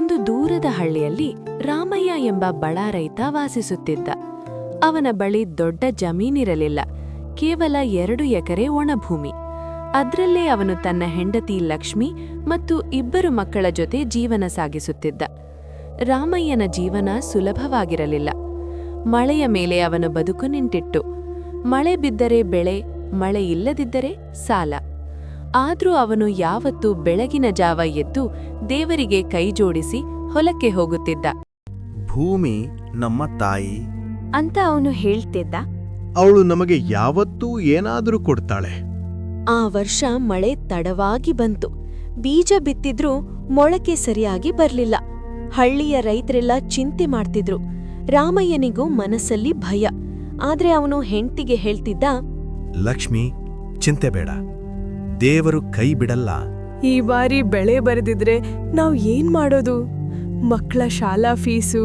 ಒಂದು ದೂರದ ಹಳ್ಳಿಯಲ್ಲಿ ರಾಮಯ್ಯ ಎಂಬ ಬಡ ರೈತ ವಾಸಿಸುತ್ತಿದ್ದ. ಅವನ ಬಳಿ ದೊಡ್ಡ ಜಮೀನಿರಲಿಲ್ಲ, ಕೇವಲ 2 ಎಕರೆ ಒಣಭೂಮಿ. ಅದ್ರಲ್ಲೇ ಅವನು ತನ್ನ ಹೆಂಡತಿ ಲಕ್ಷ್ಮಿ ಮತ್ತು 2 ಮಕ್ಕಳ ಜೊತೆ ಜೀವನ ಸಾಗಿಸುತ್ತಿದ್ದ. ರಾಮಯ್ಯನ ಜೀವನ ಸುಲಭವಾಗಿರಲಿಲ್ಲ. ಮಳೆಯ ಮೇಲೆ ಅವನ ಬದುಕು ನಿಂತಿತ್ತು. ಮಳೆ ಬಿದ್ದರೆ ಬೆಳೆ, ಮಳೆ ಇಲ್ಲದಿದ್ದರೆ ಸಾಲ. ಆದ್ರೂ ಅವನು ಯಾವತ್ತೂ ಬೆಳಗಿನ ಜಾವ ಎದ್ದು ದೇವರಿಗೆ ಕೈಜೋಡಿಸಿ ಹೊಲಕ್ಕೆ ಹೋಗುತ್ತಿದ್ದ. ಭೂಮಿ ನಮ್ಮ ತಾಯಿ ಅಂತ ಅವನು ಹೇಳ್ತಿದ್ದ. ಅವಳು ನಮಗೆ ಯಾವತ್ತೂ ಏನಾದರೂ ಕೊಡ್ತಾಳೆ. ಆ ವರ್ಷ ಮಳೆ ತಡವಾಗಿ ಬಂತು. ಬೀಜ ಬಿತ್ತಿದ್ರೂ ಮೊಳಕೆ ಸರಿಯಾಗಿ ಬರ್ಲಿಲ್ಲ. ಹಳ್ಳಿಯ ರೈತರೆಲ್ಲ ಚಿಂತೆ ಮಾಡ್ತಿದ್ರು. ರಾಮಯ್ಯನಿಗೂ ಮನಸ್ಸಲ್ಲಿ ಭಯ. ಆದ್ರೆ ಅವನು ಹೆಂಡ್ತಿಗೆ ಹೇಳ್ತಿದ್ದ, ಲಕ್ಷ್ಮಿ, ಚಿಂತೆ ಬೇಡ, ದೇವರು ಕೈ ಬಿಡಲ್ಲ. ಈ ಬಾರಿ ಬೆಳೆ ಬರೆದಿದ್ರೆ ನಾವ್ ಏನ್ ಮಾಡೋದು? ಮಕ್ಕಳ ಶಾಲಾ ಫೀಸು,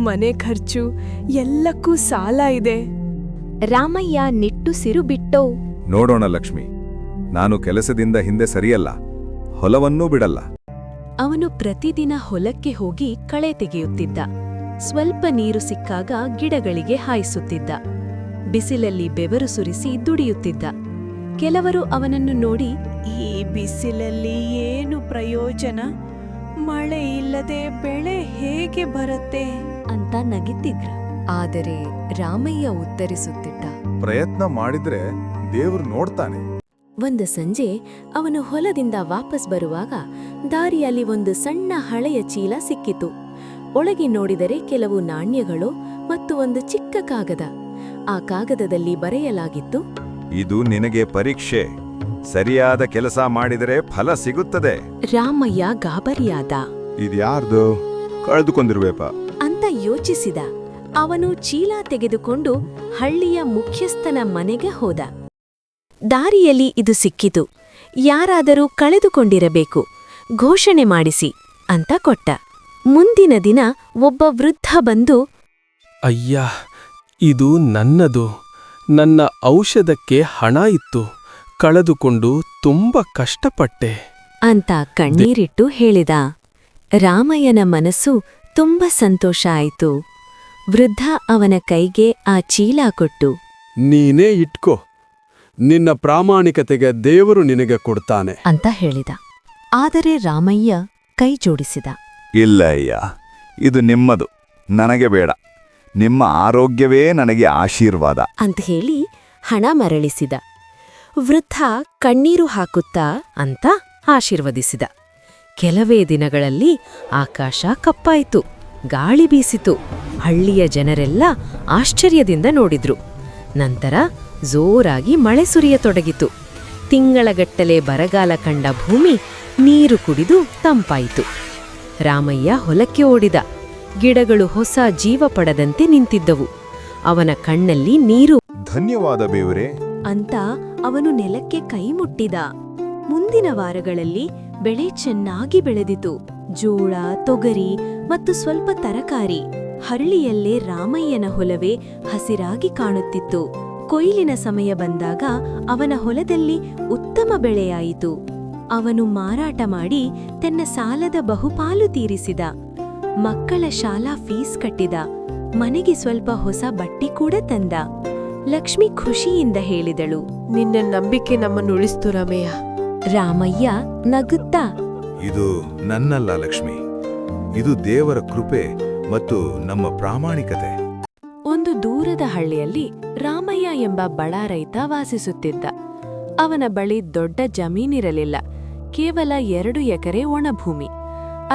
ಮನೆ ಖರ್ಚು ಎಲ್ಲಕ್ಕೂ ಸಾಲ ಇದೆ. ರಾಮಯ್ಯ ನಿಟ್ಟುಸಿರು ಬಿಟ್ಟೋ, ನೋಡೋಣ ಲಕ್ಷ್ಮಿ, ನಾನು ಕೆಲಸದಿಂದ ಹಿಂದೆ ಸರಿಯಲ್ಲ, ಹೊಲವನ್ನೂ ಬಿಡಲ್ಲ. ಅವನು ಪ್ರತಿದಿನ ಹೊಲಕ್ಕೆ ಹೋಗಿ ಕಳೆ ತೆಗೆಯುತ್ತಿದ್ದ. ಸ್ವಲ್ಪ ನೀರು ಸಿಕ್ಕಾಗ ಗಿಡಗಳಿಗೆ ಹಾಯಿಸುತ್ತಿದ್ದ. ಬಿಸಿಲಲ್ಲಿ ಬೆವರು ಸುರಿಸಿ ದುಡಿಯುತ್ತಿದ್ದ. ಕೆಲವರು ಅವನನ್ನು ನೋಡಿ, ಈ ಬಿಸಿಲಲ್ಲಿ ಏನು ಪ್ರಯೋಜನ, ಮಳೆ ಇಲ್ಲದೆ ಬೆಳೆ ಹೇಗೆ ಬರುತ್ತೆ ಅಂತ ನಗಿತ್ತಿದ್ರು. ಆದರೆ ರಾಮಯ್ಯ ಉತ್ತರಿಸುತ್ತಿದ್ದ, ಪ್ರಯತ್ನ ಮಾಡಿದ್ರೆ ದೇವ್ರು ನೋಡ್ತಾನೆ. ಒಂದು ಸಂಜೆ ಅವನು ಹೊಲದಿಂದ ವಾಪಸ್ ಬರುವಾಗ ದಾರಿಯಲ್ಲಿ ಒಂದು ಸಣ್ಣ ಹಳೆಯ ಚೀಲ ಸಿಕ್ಕಿತು. ಒಳಗೆ ನೋಡಿದರೆ ಕೆಲವು ನಾಣ್ಯಗಳು ಮತ್ತು ಒಂದು ಚಿಕ್ಕ ಕಾಗದ. ಆ ಕಾಗದದಲ್ಲಿ ಬರೆಯಲಾಗಿತ್ತು, ಇದು ನಿನಗೆ ಪರೀಕ್ಷೆ, ಸರಿಯಾದ ಕೆಲಸ ಮಾಡಿದರೆ ಫಲ ಸಿಗುತ್ತದೆ. ರಾಮಯ್ಯ ಗಾಬರಿಯಾದ. ಇದ್ಯಾರ್ದು? ಕಳೆದುಕೊಂಡಿರ್ಬೇಕ ಅಂತ ಯೋಚಿಸಿದ. ಅವನು ಚೀಲ ತೆಗೆದುಕೊಂಡು ಹಳ್ಳಿಯ ಮುಖ್ಯಸ್ಥನ ಮನೆಗೆ ಹೋದ. ದಾರಿಯಲ್ಲಿ ಇದು ಸಿಕ್ಕಿತು. ಯಾರಾದರೂ ಕಳೆದುಕೊಂಡಿರಬೇಕು, ಘೋಷಣೆ ಮಾಡಿಸಿ ಅಂತ ಕೊಟ್ಟ. ಮುಂದಿನ ದಿನ ಒಬ್ಬ ವೃದ್ಧ ಬಂದು, ಅಯ್ಯ, ಇದು ನನ್ನದು. ನನ್ನ ಔಷಧಕ್ಕೆ ಹಣ ಇತ್ತು, ಕಳೆದುಕೊಂಡು ತುಂಬ ಕಷ್ಟಪಟ್ಟೆ ಅಂತ ಕಣ್ಣೀರಿಟ್ಟು ಹೇಳಿದ. ರಾಮಯ್ಯನ ಮನಸ್ಸು ತುಂಬ ಸಂತೋಷ ಆಯಿತು. ವೃದ್ಧ ಅವನ ಕೈಗೆ ಆ ಚೀಲ ಕೊಟ್ಟು, ನೀನೇ ಇಟ್ಕೋ, ನಿನ್ನ ಪ್ರಾಮಾಣಿಕತೆಗೆ ದೇವರು ನಿನಗೆ ಕೊಡ್ತಾನೆ ಅಂತ ಹೇಳಿದ. ಆದರೆ ರಾಮಯ್ಯ ಕೈ ಜೋಡಿಸಿದ. ಇಲ್ಲ ಅಯ್ಯ, ಇದು ನಿಮ್ಮದು, ನನಗೆ ಬೇಡ. ನಿಮ್ಮ ಆರೋಗ್ಯವೇ ನನಗೆ ಆಶೀರ್ವಾದ ಅಂತ ಹೇಳಿ ಹಣ ಮರಳಿಸಿದ. ವೃದ್ಧ ಕಣ್ಣೀರು ಹಾಕುತ್ತಾ ಅಂತ ಆಶೀರ್ವದಿಸಿದ. ಕೆಲವೇ ದಿನಗಳಲ್ಲಿ ಆಕಾಶ ಕಪ್ಪಾಯಿತು, ಗಾಳಿ ಬೀಸಿತು. ಹಳ್ಳಿಯ ಜನರೆಲ್ಲ ಆಶ್ಚರ್ಯದಿಂದ ನೋಡಿದ್ರು. ನಂತರ ಜೋರಾಗಿ ಮಳೆ ಸುರಿಯತೊಡಗಿತು. ತಿಂಗಳಗಟ್ಟಲೆ ಬರಗಾಲ ಕಂಡ ಭೂಮಿ ನೀರು ಕುಡಿದು ತಂಪಾಯಿತು. ರಾಮಯ್ಯ ಹೊಲಕ್ಕೆ ಓಡಿದ. ಗಿಡಗಳು ಹೊಸ ಜೀವ ಪಡೆದಂತೆ ನಿಂತಿದ್ದವು. ಅವನ ಕಣ್ಣಲ್ಲಿ ನೀರು. ಧನ್ಯವಾದ ಬೇವರೇ ಅಂತ ಅವನು ನೆಲಕ್ಕೆ ಕೈ ಮುಟ್ಟಿದ. ಮುಂದಿನ ವಾರಗಳಲ್ಲಿ ಬೆಳೆ ಚೆನ್ನಾಗಿ ಬೆಳೆದಿತು. ಜೋಳ, ತೊಗರಿ ಮತ್ತು ಸ್ವಲ್ಪ ತರಕಾರಿ. ಹಳ್ಳಿಯಲ್ಲೇ ರಾಮಯ್ಯನ ಹೊಲವೇ ಹಸಿರಾಗಿ ಕಾಣುತ್ತಿತ್ತು. ಕೊಯ್ಲಿನ ಸಮಯ ಬಂದಾಗ ಅವನ ಹೊಲದಲ್ಲಿ ಉತ್ತಮ ಬೆಳೆಯಾಯಿತು. ಅವನು ಮಾರಾಟ ಮಾಡಿ ತನ್ನ ಸಾಲದ ಬಹುಪಾಲು ತೀರಿಸಿದ. ಮಕ್ಕಳ ಶಾಲಾ ಫೀಸ್ ಕಟ್ಟಿದ. ಮನೆಗೆ ಸ್ವಲ್ಪ ಹೊಸ ಬಟ್ಟೆ ಕೂಡ ತಂದ. ಲಕ್ಷ್ಮಿ ಖುಷಿಯಿಂದ ಹೇಳಿದಳು, ನಿನ್ನ ನಂಬಿಕೆ ನಮ್ಮನ್ನು ಉಳಿಸ್ತು ರಾಮಯ್ಯ. ರಾಮಯ್ಯ ನಗುತ್ತಾ, ಇದು ನನ್ನಲ್ಲ ಲಕ್ಷ್ಮಿ, ಇದು ದೇವರ ಕೃಪೆ ಮತ್ತು ನಮ್ಮ ಪ್ರಾಮಾಣಿಕತೆ. ಒಂದು ದೂರದ ಹಳ್ಳಿಯಲ್ಲಿ ರಾಮಯ್ಯ ಎಂಬ ಬಡ ರೈತ ವಾಸಿಸುತ್ತಿದ್ದ. ಅವನ ಬಳಿ ದೊಡ್ಡ ಜಮೀನಿರಲಿಲ್ಲ, ಕೇವಲ 2 ಎಕರೆ ಒಣಭೂಮಿ.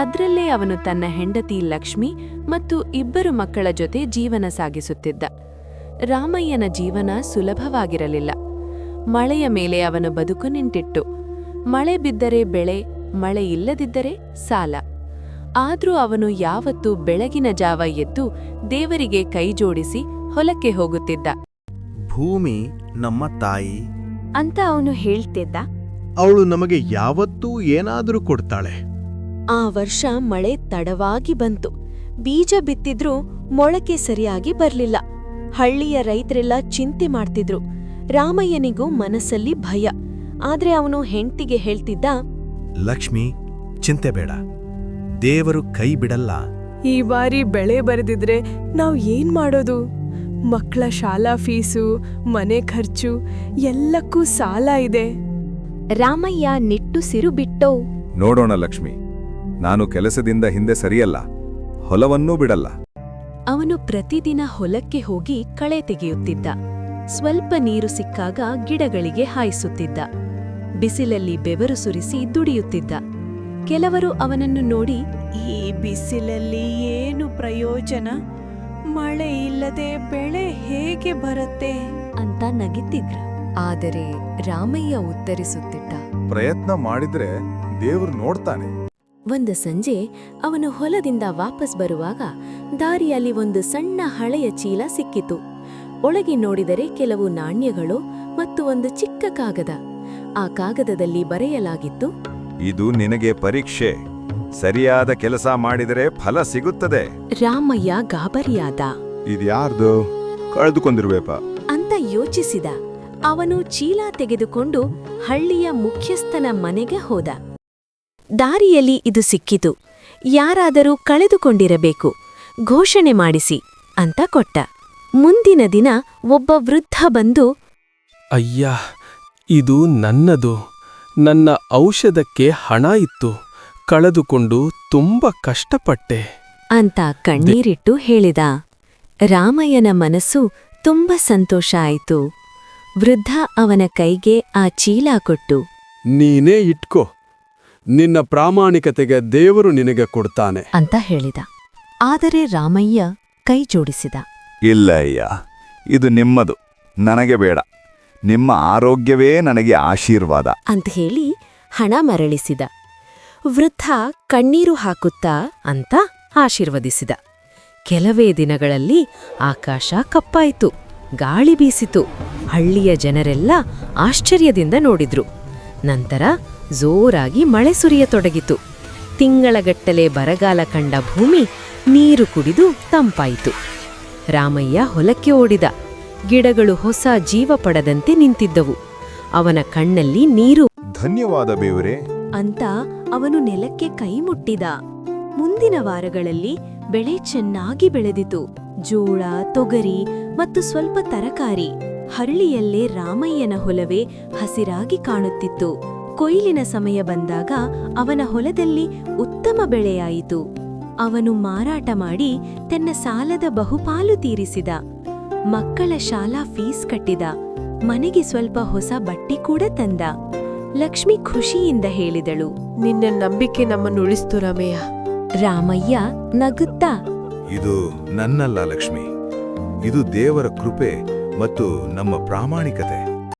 ಅದ್ರಲ್ಲೇ ಅವನು ತನ್ನ ಹೆಂಡತಿ ಲಕ್ಷ್ಮಿ ಮತ್ತು 2 ಮಕ್ಕಳ ಜೊತೆ ಜೀವನ ಸಾಗಿಸುತ್ತಿದ್ದ. ರಾಮಯ್ಯನ ಜೀವನ ಸುಲಭವಾಗಿರಲಿಲ್ಲ. ಮಳೆಯ ಮೇಲೆ ಅವನ ಬದುಕು ನಿಂತಿತ್ತು. ಮಳೆ ಬಿದ್ದರೆ ಬೆಳೆ, ಮಳೆ ಇಲ್ಲದಿದ್ದರೆ ಸಾಲ. ಆದ್ರೂ ಅವನು ಯಾವತ್ತೂ ಬೆಳಗಿನ ಜಾವ ಎದ್ದು ದೇವರಿಗೆ ಕೈಜೋಡಿಸಿ ಹೊಲಕ್ಕೆ ಹೋಗುತ್ತಿದ್ದ. ಭೂಮಿ ನಮ್ಮ ತಾಯಿ ಅಂತ ಅವನು ಹೇಳ್ತಿದ್ದ. ಅವಳು ನಮಗೆ ಯಾವತ್ತೂ ಏನಾದರೂ ಕೊಡ್ತಾಳೆ. ಆ ವರ್ಷ ಮಳೆ ತಡವಾಗಿ ಬಂತು. ಬೀಜ ಬಿತ್ತಿದ್ರೂ ಮೊಳಕೆ ಸರಿಯಾಗಿ ಬರ್ಲಿಲ್ಲ. ಹಳ್ಳಿಯ ರೈತರೆಲ್ಲ ಚಿಂತೆ ಮಾಡ್ತಿದ್ರು. ರಾಮಯ್ಯನಿಗೂ ಮನಸ್ಸಲ್ಲಿ ಭಯ. ಆದ್ರೆ ಅವನು ಹೆಂಡ್ತಿಗೆ ಹೇಳ್ತಿದ್ದ, ಲಕ್ಷ್ಮಿ, ಚಿಂತೆ ಬೇಡ, ದೇವರು ಕೈ ಬಿಡಲ್ಲ. ಈ ಬಾರಿ ಬೆಳೆ ಬರೆದಿದ್ರೆ ನಾವ್ ಏನ್ ಮಾಡೋದು? ಮಕ್ಕಳ ಶಾಲಾ ಫೀಸು, ಮನೆ ಖರ್ಚು ಎಲ್ಲಕ್ಕೂ ಸಾಲ ಇದೆ. ರಾಮಯ್ಯ ನಿಟ್ಟುಸಿರು ಬಿಟ್ಟೋ. ನೋಡೋಣ ಲಕ್ಷ್ಮಿ, ನಾನು ಕೆಲಸದಿಂದ ಹಿಂದೆ ಸರಿಯಲ್ಲ, ಹೊಲವನ್ನೂ ಬಿಡಲ್ಲ. ಅವನು ಪ್ರತಿದಿನ ಹೊಲಕ್ಕೆ ಹೋಗಿ ಕಳೆ ತೆಗೆಯುತ್ತಿದ್ದ. ಸ್ವಲ್ಪ ನೀರು ಸಿಕ್ಕಾಗ ಗಿಡಗಳಿಗೆ ಹಾಯಿಸುತ್ತಿದ್ದ. ಬಿಸಿಲಲ್ಲಿ ಬೆವರು ಸುರಿಸಿ ದುಡಿಯುತ್ತಿದ್ದ. ಕೆಲವರು ಅವನನ್ನು ನೋಡಿ, ಈ ಬಿಸಿಲಲ್ಲಿ ಏನು ಪ್ರಯೋಜನ? ಮಳೆ ಇಲ್ಲದೆ ಬೆಳೆ ಹೇಗೆ ಬರುತ್ತೆ ಅಂತ ನಗಿತ್ತಿದ್ರು. ಆದರೆ ರಾಮಯ್ಯ ಉತ್ತರಿಸುತ್ತಿದ್ದ, ಪ್ರಯತ್ನ ಮಾಡಿದ್ರೆ ದೇವ್ರು ನೋಡ್ತಾನೆ. ಒಂದು ಸಂಜೆ ಅವನು ಹೊಲದಿಂದ ವಾಪಸ್ ಬರುವಾಗ ದಾರಿಯಲ್ಲಿ ಒಂದು ಸಣ್ಣ ಹಳೆಯ ಚೀಲ ಸಿಕ್ಕಿತು. ಒಳಗೆ ನೋಡಿದರೆ ಕೆಲವು ನಾಣ್ಯಗಳು ಮತ್ತು ಒಂದು ಚಿಕ್ಕ ಕಾಗದ. ಆ ಕಾಗದದಲ್ಲಿ ಬರೆಯಲಾಗಿತ್ತು, ಇದು ನಿನಗೆ ಪರೀಕ್ಷೆ. ಸರಿಯಾದ ಕೆಲಸ ಮಾಡಿದರೆ ಫಲ ಸಿಗುತ್ತದೆ. ರಾಮಯ್ಯ ಗಾಬರಿಯಾದ. ಇದ್ಯಾರ್ದು? ಕಳೆದುಕೊಂಡಿರ್ಬೇಪ ಅಂತ ಯೋಚಿಸಿದ. ಅವನು ಚೀಲ ತೆಗೆದುಕೊಂಡು ಹಳ್ಳಿಯ ಮುಖ್ಯಸ್ಥನ ಮನೆಗೆ ಹೋದ. ದಾರಿಯಲ್ಲಿ ಇದು ಸಿಕ್ಕಿತು. ಯಾರಾದರೂ ಕಳೆದುಕೊಂಡಿರಬೇಕು, ಘೋಷಣೆ ಮಾಡಿಸಿ ಅಂತ ಕೊಟ್ಟ. ಮುಂದಿನ ದಿನ ಒಬ್ಬ ವೃದ್ಧ ಬಂದು, ಅಯ್ಯ, ಇದು ನನ್ನದು. ನನ್ನ ಔಷಧಕ್ಕೆ ಹಣ ಇತ್ತು, ಕಳೆದುಕೊಂಡು ತುಂಬ ಕಷ್ಟಪಟ್ಟೆ ಅಂತ ಕಣ್ಣೀರಿಟ್ಟು ಹೇಳಿದ. ರಾಮಯ್ಯನ ಮನಸ್ಸು ತುಂಬ ಸಂತೋಷ ಆಯಿತು. ವೃದ್ಧ ಅವನ ಕೈಗೆ ಆ ಚೀಲ ಕೊಟ್ಟು, ನೀನೇ ಇಟ್ಕೋ, ನಿನ್ನ ಪ್ರಾಮಾಣಿಕತೆಗೆ ದೇವರು ನಿನಗೆ ಕೊಡ್ತಾನೆ ಅಂತ ಹೇಳಿದ. ಆದರೆ ರಾಮಯ್ಯ ಕೈ ಜೋಡಿಸಿದ. ಇಲ್ಲ ಅಯ್ಯ, ಇದು ನಿಮ್ಮದು, ನನಗೆ ಬೇಡ. ನಿಮ್ಮ ಆರೋಗ್ಯವೇ ನನಗೆ ಆಶೀರ್ವಾದ ಅಂತ ಹೇಳಿ ಹಣ ಮರಳಿಸಿದ. ವೃದ್ಧ ಕಣ್ಣೀರು ಹಾಕುತ್ತಾ ಅಂತ ಆಶೀರ್ವದಿಸಿದ. ಕೆಲವೇ ದಿನಗಳಲ್ಲಿ ಆಕಾಶ ಕಪ್ಪಾಯಿತು, ಗಾಳಿ ಬೀಸಿತು. ಹಳ್ಳಿಯ ಜನರೆಲ್ಲ ಆಶ್ಚರ್ಯದಿಂದ ನೋಡಿದ್ರು. ನಂತರ ಜೋರಾಗಿ ಮಳೆ ಸುರಿಯತೊಡಗಿತು. ತಿಂಗಳಗಟ್ಟಲೆ ಬರಗಾಲ ಕಂಡ ಭೂಮಿ ನೀರು ಕುಡಿದು ತಂಪಾಯಿತು. ರಾಮಯ್ಯ ಹೊಲಕ್ಕೆ ಓಡಿದ. ಗಿಡಗಳು ಹೊಸ ಜೀವ ಪಡೆದಂತೆ ನಿಂತಿದ್ದವು. ಅವನ ಕಣ್ಣಲ್ಲಿ ನೀರು. ಧನ್ಯವಾದ ಬೇವರೇ ಅಂತ ಅವನು ನೆಲಕ್ಕೆ ಕೈ ಮುಟ್ಟಿದ. ಮುಂದಿನ ವಾರಗಳಲ್ಲಿ ಬೆಳೆ ಚೆನ್ನಾಗಿ ಬೆಳೆದಿತು. ಜೋಳ, ತೊಗರಿ ಮತ್ತು ಸ್ವಲ್ಪ ತರಕಾರಿ. ಹಳ್ಳಿಯಲ್ಲೇ ರಾಮಯ್ಯನ ಹೊಲವೇ ಹಸಿರಾಗಿ ಕಾಣುತ್ತಿತ್ತು. ಕೊಯ್ಲಿನ ಸಮಯ ಬಂದಾಗ ಅವನ ಹೊಲದಲ್ಲಿ ಉತ್ತಮ ಬೆಳೆಯಾಯಿತು. ಅವನು ಮಾರಾಟ ಮಾಡಿ ತನ್ನ ಸಾಲದ ಬಹುಪಾಲು ತೀರಿಸಿದ. ಮಕ್ಕಳ ಶಾಲಾ ಫೀಸ್ ಕಟ್ಟಿದ. ಮನೆಗೆ ಸ್ವಲ್ಪ ಹೊಸ ಬಟ್ಟೆ ಕೂಡ ತಂದ. ಲಕ್ಷ್ಮಿ ಖುಷಿಯಿಂದ ಹೇಳಿದಳು, ನಿನ್ನ ನಂಬಿಕೆ ನಮ್ಮನ್ನು ಉಳಿಸ್ತು ರಾಮಯ್ಯ. ರಾಮಯ್ಯ ನಗುತ್ತಾ, ಇದು ನನ್ನಲ್ಲ ಲಕ್ಷ್ಮಿ, ಇದು ದೇವರ ಕೃಪೆ ಮತ್ತು ನಮ್ಮ ಪ್ರಾಮಾಣಿಕತೆ.